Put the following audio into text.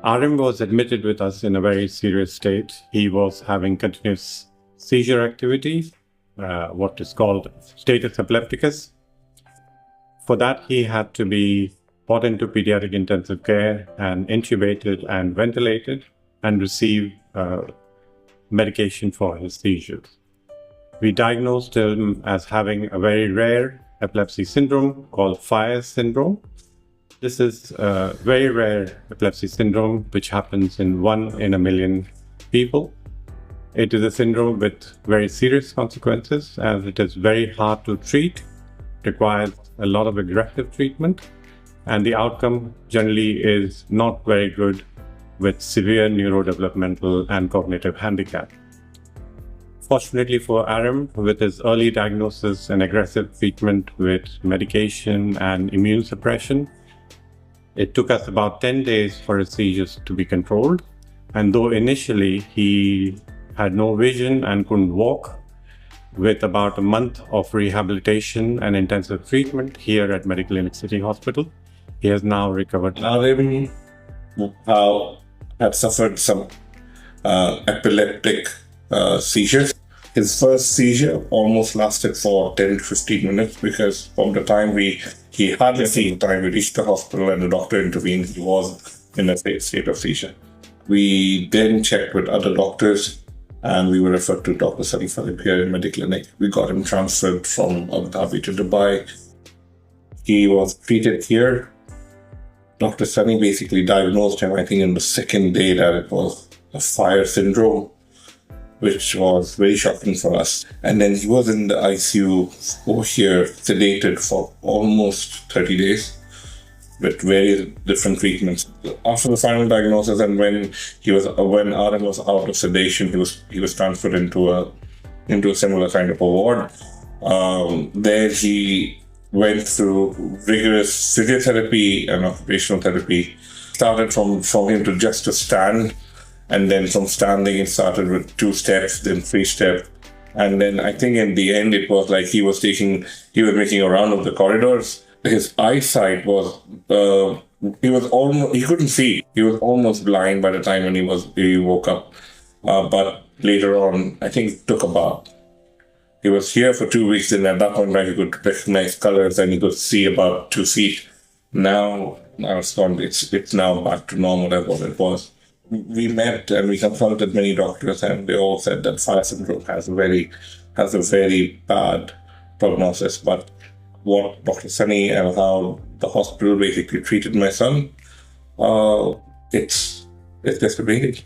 RM was admitted with us in a very serious state. He was having continuous seizure activity, what is called status epilepticus. For that, he had to be brought into pediatric intensive care and intubated and ventilated and receive medication for his seizures. We diagnosed him as having a very rare epilepsy syndrome called Fire syndrome. This is a very rare epilepsy syndrome which happens in 1 in a million people. It is a syndrome with very serious consequences as it is very hard to treat, requires a lot of aggressive treatment, and the outcome generally is not very good with severe neurodevelopmental and cognitive handicap. Fortunately for RM, with his early diagnosis and aggressive treatment with medication and immune suppression, it took us about 10 days for his seizures to be controlled. And though initially he had no vision and couldn't walk, with about a month of rehabilitation and intensive treatment here at Medical Clinic City Hospital, he has now recovered. RM had suffered some epileptic seizures. His first seizure almost lasted for 10 to 15 minutes because from the time he hardly seen the time we reached the hospital and the doctor intervened, he was in a state of seizure. We then checked with other doctors and we were referred to Dr. Sunny Philip here in Medical Clinic. We got him transferred from Abu Dhabi to Dubai. He was treated here. Dr. Sunny basically diagnosed him, I think, in the second day that it was a Fire syndrome, which was very shocking for us. And then he was in the ICU over here, sedated for almost 30 days with various different treatments. After the final diagnosis and when RM was out of sedation, he was transferred into a similar kind of a ward. There he went through rigorous physiotherapy and occupational therapy. Started from him to just to stand. And then from standing, it started with 2 steps, then 3 steps. And then I think in the end, it was like he was making a round of the corridors. His eyesight was, he couldn't see. He was almost blind by the time when he woke up. But later on, I think it took a bath. He was here for 2 weeks, and at that point, he could recognize colors and he could see about 2 feet. Now it's gone. It's now back to normal as what it was. We met and we consulted many doctors, and they all said that Fire syndrome has a very bad prognosis. But what Dr. Sunny and how the hospital basically treated my son, it's just amazing.